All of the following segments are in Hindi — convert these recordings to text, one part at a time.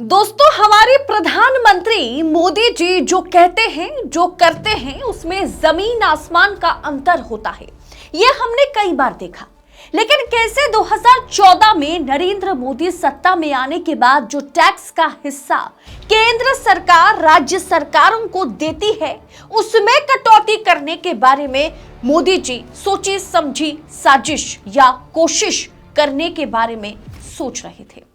दोस्तों, हमारे प्रधानमंत्री मोदी जी जो कहते हैं, जो करते हैं, उसमें जमीन आसमान का अंतर होता है। ये हमने कई बार देखा। लेकिन कैसे 2014 में नरेंद्र मोदी सत्ता में आने के बाद जो टैक्स का हिस्सा केंद्र सरकार राज्य सरकारों को देती है, उसमें कटौती करने के बारे में मोदी जी सोची समझी साजिश या कोशिश करने के बारे में सोच रहे थे।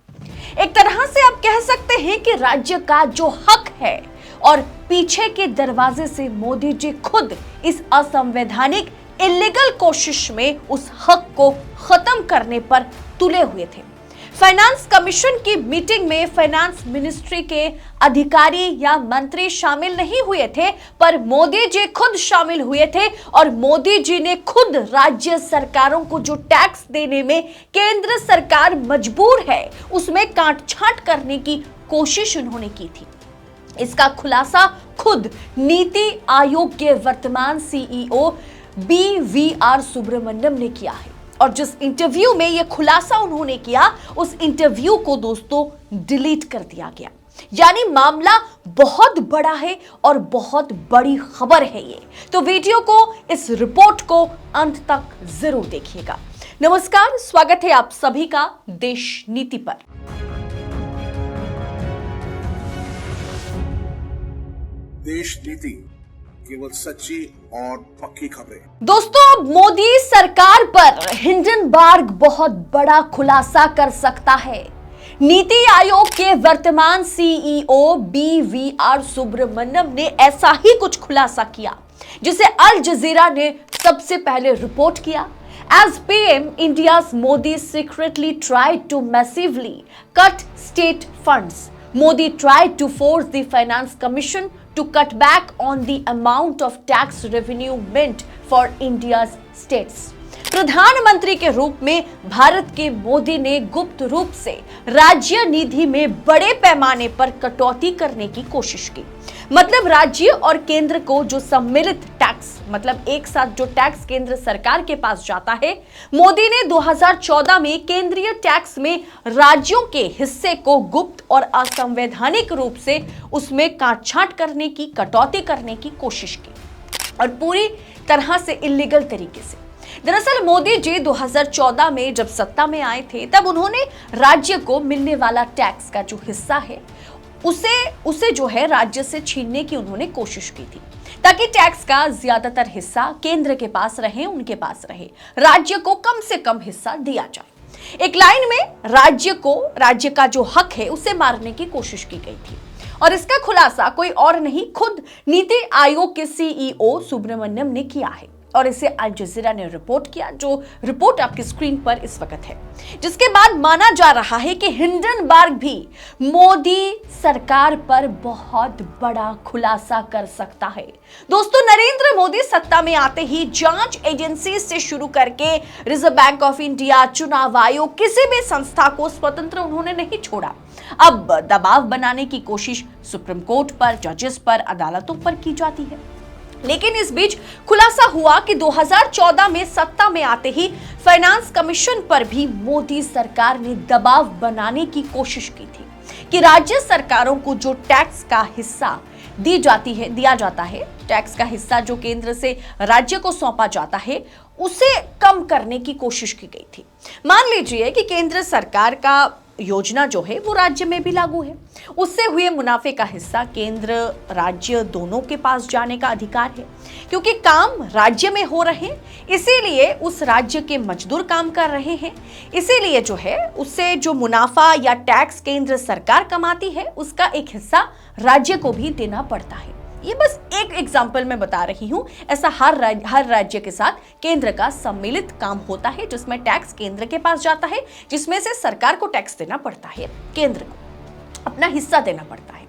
एक तरह से आप कह सकते हैं कि राज्य का जो हक है और पीछे के दरवाजे से मोदी जी खुद इस असंवैधानिक इलीगल कोशिश में उस हक को खत्म करने पर तुले हुए थे। फाइनेंस कमीशन की मीटिंग में फाइनेंस मिनिस्ट्री के अधिकारी या मंत्री शामिल नहीं हुए थे, पर मोदी जी खुद शामिल हुए थे और मोदी जी ने खुद राज्य सरकारों को जो टैक्स देने में केंद्र सरकार मजबूर है, उसमें काट-छांट करने की कोशिश उन्होंने की थी। इसका खुलासा खुद नीति आयोग के वर्तमान सीईओ BVR सुब्रमण्यम ने किया है। और जिस इंटरव्यू में यह खुलासा उन्होंने किया, उस इंटरव्यू को दोस्तों डिलीट कर दिया गया। यानी मामला बहुत बड़ा है और बहुत बड़ी खबर है ये। तो वीडियो को, इस रिपोर्ट को अंत तक जरूर देखिएगा। नमस्कार, स्वागत है आप सभी का देश नीति पर। देश नीति, केवल सच्ची और पक्की खबरें। दोस्तों, अब मोदी सरकार पर हिंडनबर्ग बहुत बड़ा खुलासा कर सकता है। नीति आयोग के वर्तमान सीईओ BVR सुब्रमण्यम ने ऐसा ही कुछ खुलासा किया, जिसे अल जजीरा ने सबसे पहले रिपोर्ट किया। As PM, India's Modi secretly tried to massively cut state funds. Modi tried to force the Finance Commission to cut back on the amount of tax revenue meant for India's states. प्रधानमंत्री के रूप में भारत के मोदी ने गुप्त रूप से राज्य निधि में बड़े पैमाने पर कटौती करने की कोशिश की। मतलब राज्य और केंद्र को जो सम्मिलित टैक्स, मतलब एक साथ जो टैक्स केंद्र सरकार के पास जाता है, मोदी ने 2014 में केंद्रीय टैक्स में राज्यों के हिस्से को गुप्त और असंवैधानिक रूप से उसमें काट-छांट करने की, कटौती करने की कोशिश की और पूरी तरह से इलीगल तरीके से। दरअसल मोदी जी 2014 में जब सत्ता में आए थे, तब उन्होंने राज्य को मिलने वाला टैक्स का जो हिस्सा है उसे जो है राज्य से छीनने की उन्होंने कोशिश की थी, ताकि टैक्स का ज्यादातर हिस्सा केंद्र के पास रहे, उनके पास रहे, राज्य को कम से कम हिस्सा दिया जाए। एक लाइन में राज्य का जो हक है उसे मारने की कोशिश की गई थी। और इसका खुलासा कोई और नहीं, खुद नीति आयोग के सीईओ सुब्रमण्यम ने किया है और इसे अल जजीरा ने रिपोर्ट किया, जो रिपोर्ट आपकी स्क्रीन पर इस वक्त है। जिसके बाद माना जा रहा है कि हिंडनबर्ग भी मोदी सरकार पर बहुत बड़ा खुलासा कर सकता है। दोस्तों, नरेंद्र मोदी सत्ता में आते ही जांच एजेंसी से शुरू करके रिजर्व बैंक ऑफ इंडिया, चुनाव आयोग, किसी भी संस्था को स्वतंत्र उन्होंने नहीं छोड़ा। अब दबाव बनाने की कोशिश सुप्रीम कोर्ट पर, जजेस पर, अदालतों पर की जाती है। लेकिन इस बीच खुलासा हुआ कि 2014 में सत्ता में आते ही फाइनेंस कमीशन पर भी मोदी सरकार ने दबाव बनाने की कोशिश की थी कि राज्य सरकारों को जो टैक्स का हिस्सा दिया जाता है, टैक्स का हिस्सा जो केंद्र से राज्य को सौंपा जाता है, उसे कम करने की कोशिश की गई थी। मान लीजिए कि केंद्र सरकार का योजना जो है वो राज्य में भी लागू है, उससे हुए मुनाफे का हिस्सा केंद्र राज्य दोनों के पास जाने का अधिकार है। क्योंकि काम राज्य में हो रहे हैं, इसीलिए उस राज्य के मजदूर काम कर रहे हैं, इसीलिए जो है उससे जो मुनाफा या टैक्स केंद्र सरकार कमाती है, उसका एक हिस्सा राज्य को भी देना पड़ता है। ये बस एक एग्जाम्पल मैं बता रही हूं। ऐसा हर राज्य के साथ केंद्र का सम्मिलित काम होता है, जिसमें टैक्स केंद्र के पास जाता है, जिसमें से सरकार को टैक्स देना पड़ता है, केंद्र को अपना हिस्सा देना पड़ता है।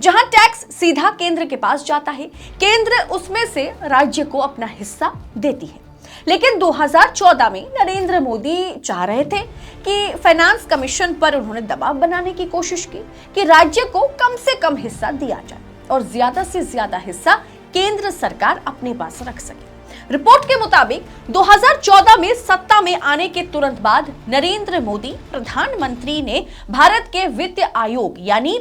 जहां टैक्स सीधा केंद्र के पास जाता है, केंद्र उसमें से राज्य को अपना हिस्सा देती है। लेकिन 2014 में नरेंद्र मोदी चाह रहे थे कि फाइनेंस कमीशन पर उन्होंने दबाव बनाने की कोशिश की कि राज्य को कम से कम हिस्सा दिया जाए और ज्यादा से ज्यादा हिस्सा केंद्र सरकार अपने पास रख सके। रिपोर्ट के मुताबिक 2014 में सत्ता में आने के तुरंत बाद नरेंद्र मोदी प्रधानमंत्री ने भारत के वित्त आयोग यानी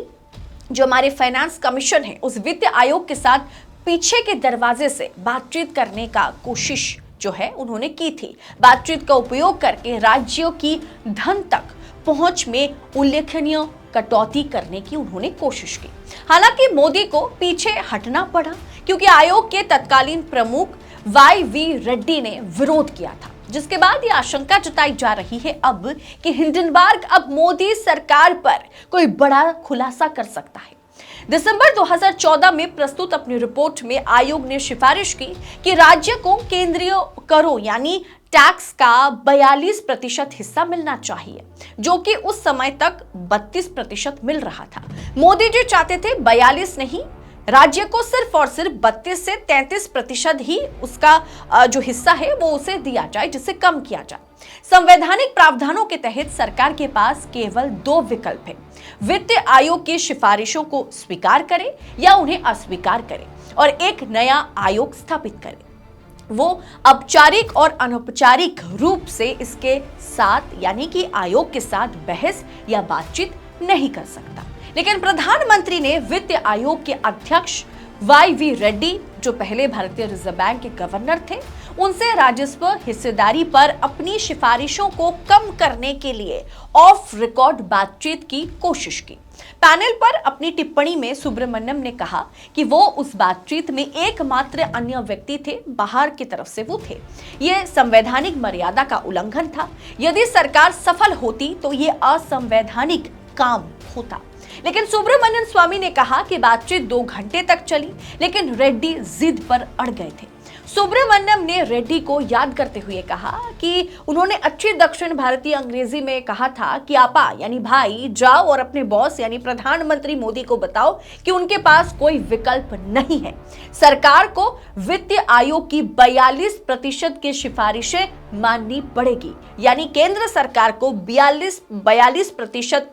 जो हमारे फाइनेंस कमीशन है उस वित्त आयोग के साथ पीछे के दरवाजे से बातचीत करने का कोशिश जो है उन्होंने की थी। बातचीत का उपयोग करके राज्यों की धन तक पहुंच में उल्लेखनीय कटौती करने की उन्होंने कोशिश की। हालांकि मोदी को पीछे हटना पड़ा क्योंकि आयोग के तत्कालीन प्रमुख वाई.वी. रेड्डी ने विरोध किया था, जिसके बाद ये आशंका जताई जा रही है अब कि हिंडनबर्ग अब मोदी सरकार पर कोई बड़ा खुलासा कर सकता है। दिसंबर 2014 में प्रस्तुत अपनी रिपोर्ट में आयोग ने सिफारिश की कि राज्य को केंद्रीय करों यानी टैक्स का 42% हिस्सा मिलना चाहिए, जो कि उस समय तक 32% मिल रहा था। मोदी जी चाहते थे 42 नहीं, राज्य को सिर्फ और सिर्फ 32 से 33% ही उसका जो हिस्सा है वो उसे दिया जाए, जिसे कम किया जाए। संवैधानिक प्रावधानों के तहत सरकार के पास केवल 2 विकल्प हैं, वित्त आयोग की सिफारिशों को स्वीकार करे या उन्हें अस्वीकार करे और एक नया आयोग स्थापित करे। वो औपचारिक और अनौपचारिक रूप से इसके साथ यानी कि आयोग के साथ बहस या बातचीत नहीं कर सकता। लेकिन प्रधानमंत्री ने वित्त आयोग के अध्यक्ष वाई.वी. रेड्डी, जो पहले भारतीय रिजर्व बैंक के गवर्नर थे, उनसे राजस्व हिस्सेदारी पर अपनी सिफारिशों को कम करने के लिए ऑफ रिकॉर्ड बातचीत की कोशिश की। पैनल पर अपनी टिप्पणी में सुब्रमण्यम ने कहा कि वो उस बातचीत में एकमात्र अन्य व्यक्ति थे, बाहर की तरफ से वो थे। ये संवैधानिक मर्यादा का उल्लंघन था। यदि सरकार सफल होती तो ये असंवैधानिक काम होता। लेकिन सुब्रमण्यम स्वामी ने कहा कि बातचीत 2 घंटे तक चली, लेकिन रेड्डी जिद पर अड़ गए थे। सुब्रमण्यम ने रेड्डी को याद करते हुए कहा कि उन्होंने अच्छी दक्षिण भारतीय अंग्रेजी में कहा था कि आपा यानी भाई जाओ और अपने बॉस यानी प्रधानमंत्री मोदी को बताओ कि उनके पास कोई विकल्प नहीं है। सरकार को वित्त आयोग की 42% की सिफारिशें माननी पड़ेगी, यानी केंद्र सरकार को 42%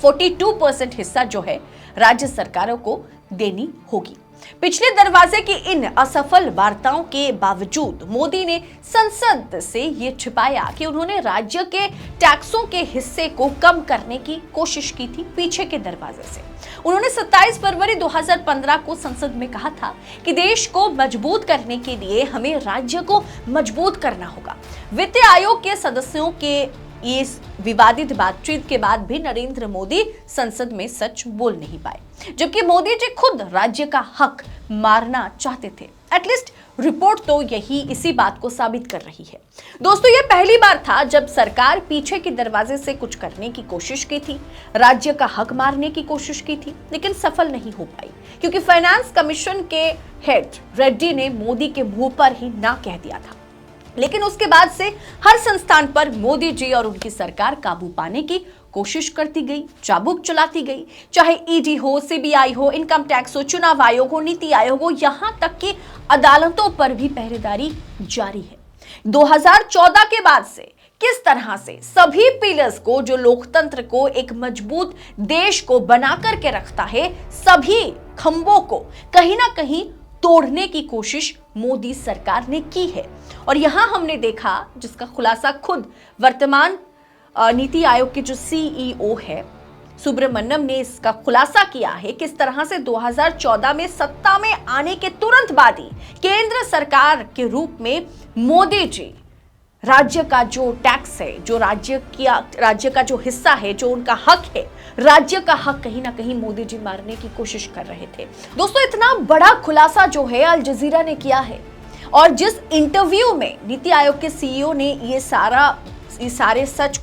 42% हिस्सा जो है राज्य सरकारों को देनी होगी। पिछले दरवाजे की इन असफल वार्ताओं के बावजूद मोदी ने संसद से ये छिपाया कि उन्होंने राज्य के टैक्सों के हिस्से को कम करने की कोशिश की थी पीछे के दरवाजे से। उन्होंने 27 फरवरी 2015 को संसद में कहा था कि देश को मजबूत करने के लिए हमें राज्य को मजबूत करना होगा। वित्त आयोग के सदस्यों के इस विवादित बातचीत के बाद भी नरेंद्र मोदी संसद में सच बोल नहीं पाए, जबकि मोदी जी खुद राज्य का हक मारना चाहते थे। एटलीस्ट रिपोर्ट तो यही इसी बात को साबित कर रही है। दोस्तों, यह पहली बार था जब सरकार पीछे के दरवाजे से कुछ करने की कोशिश की थी, राज्य का हक मारने की कोशिश की थी, लेकिन सफल नहीं हो पाई क्योंकि फाइनेंस कमीशन के हेड रेड्डी ने मोदी के मुंह पर ही ना कह दिया था। लेकिन उसके बाद से हर संस्थान पर मोदी जी और उनकी सरकार काबू पाने की कोशिश करती गई, चाबुक चलाती गई, चाहे ईडी हो, सीबीआई हो, इनकम टैक्स हो, चुनाव आयोग हो, नीति आयोग हो, यहां तक कि अदालतों पर भी पहरेदारी जारी है। 2014 के बाद से किस तरह से सभी पिलर्स को, जो लोकतंत्र को एक मजबूत देश को बनाकर के रखता है, सभी खंभों को कहीं ना कहीं तोड़ने की कोशिश मोदी सरकार ने की है। और यहां हमने देखा, जिसका खुलासा खुद वर्तमान नीति आयोग के जो सीईओ है सुब्रमण्यम ने इसका खुलासा किया है, किस तरह से 2014 में सत्ता में आने के तुरंत बाद ही केंद्र सरकार के रूप में मोदी जी राज्य का जो टैक्स है, जो राज्य का जो हिस्सा है, जो उनका हक है, राज्य का हक कहीं ना कहीं मोदी जी मारने की कोशिश कर रहे थे। दोस्तों, इतना बड़ा खुलासा जो है अल जजीरा ने किया है, और जिस इंटरव्यू में नीति आयोग के सीईओ ने ये सारे सच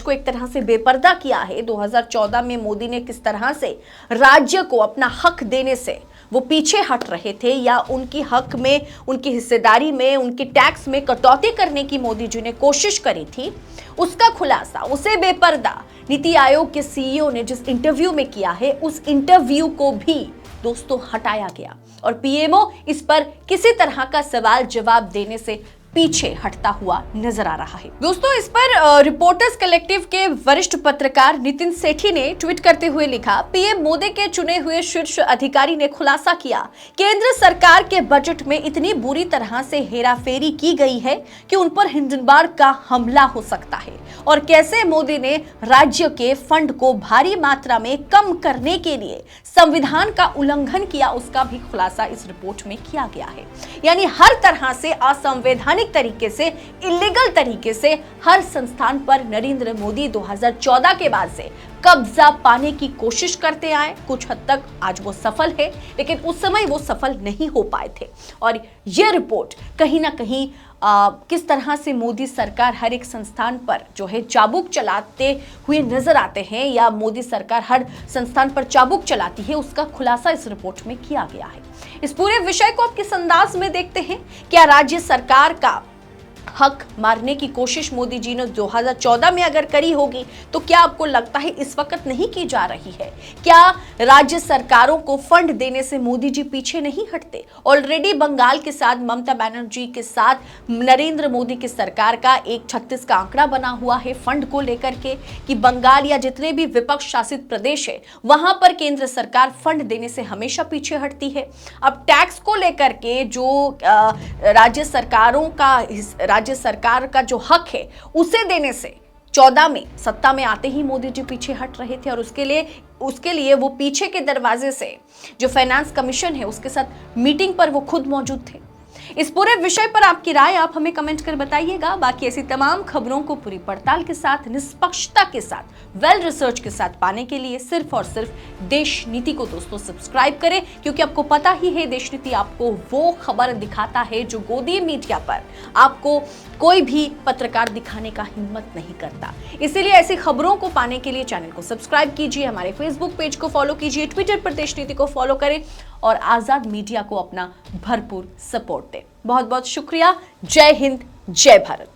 को एक तरह से बेपर्दा किया है। 2014 में मोदी ने किस तरह से राज्य को अपना हक देने से वो पीछे हट रहे थे, या उनकी हक में, उनकी हिस्सेदारी में, उनकी टैक्स में कटौती करने की मोदी जी ने कोशिश करी थी, उसका खुलासा, उसे बेपर्दा नीति आयोग के सीईओ ने जिस इंटरव्यू में किया है, उस इंटरव्यू को भी दोस्तों हटाया गया और पीएमओ इस पर किसी तरह का सवाल जवाब देने से पीछे हटता हुआ नजर आ रहा है। दोस्तों, इस पर रिपोर्टर्स कलेक्टिव के वरिष्ठ पत्रकार नितिन सेठी ने ट्वीट करते हुए लिखा, पीएम मोदी के चुने हुए शीर्ष अधिकारी ने खुलासा किया, केंद्र सरकार के बजट में इतनी बुरी तरह से हेराफेरी की गई है कि उन पर हिंडनबर्ग का हमला हो सकता है और कैसे मोदी ने राज्य के फंड को भारी मात्रा में कम करने के लिए संविधान का उल्लंघन किया, उसका भी खुलासा इस रिपोर्ट में किया गया है। यानी हर तरह से असंवैधानिक तरीके से, इलीगल तरीके से हर संस्थान पर नरेंद्र मोदी 2014 के बाद से कब्जा पाने की कोशिश करते आए। कुछ हद तक आज वो सफल है, लेकिन उस समय वो सफल नहीं हो पाए थे। और ये रिपोर्ट कहीं ना कहीं किस तरह से मोदी सरकार हर एक संस्थान पर जो है चाबुक चलाते हुए नजर आते हैं, या मोदी सरकार हर संस्थान पर चाबुक चलाती है, उसका खुलासा इस रिपोर्ट में किया गया है। इस पूरे विषय को आप किस अंदाज में देखते हैं? क्या राज्य सरकार का हक मारने की कोशिश मोदी जी ने 2014 में अगर करी होगी, तो क्या आपको लगता है इस वक्त नहीं की जा रही है? क्या राज्य सरकारों को फंड देने से मोदी जी पीछे नहीं हटते? ऑलरेडी बंगाल के साथ ममता बनर्जी के साथ नरेंद्र मोदी की सरकार का 136 का आंकड़ा बना हुआ है फंड को लेकर के, कि बंगाल या जितने भी विपक्ष शासित प्रदेश है वहां पर केंद्र सरकार फंड देने से हमेशा पीछे हटती है। अब टैक्स को लेकर के जो राज्य सरकार का जो हक है उसे देने से 14 में सत्ता में आते ही मोदी जी पीछे हट रहे थे, और उसके लिए वो पीछे के दरवाजे से जो फाइनेंस कमीशन है उसके साथ मीटिंग पर वो खुद मौजूद थे। इस पूरे विषय पर आपकी राय आप हमें कमेंट कर बताइएगा। बाकी ऐसी तमाम खबरों को पूरी पड़ताल के साथ, निष्पक्षता के साथ, वेल रिसर्च के साथ पाने के लिए सिर्फ और सिर्फ देश नीति को दोस्तों सब्सक्राइब करें, क्योंकि आपको पता ही है देश नीति आपको वो खबर दिखाता है जो गोदी मीडिया पर आपको कोई भी पत्रकार दिखाने का हिम्मत नहीं करता। इसीलिए ऐसी खबरों को पाने के लिए चैनल को सब्सक्राइब कीजिए, हमारे फेसबुक पेज को फॉलो कीजिए, ट्विटर पर देश नीति को फॉलो करें और आजाद मीडिया को अपना भरपूर सपोर्ट दें। बहुत बहुत शुक्रिया। जय हिंद, जय भारत।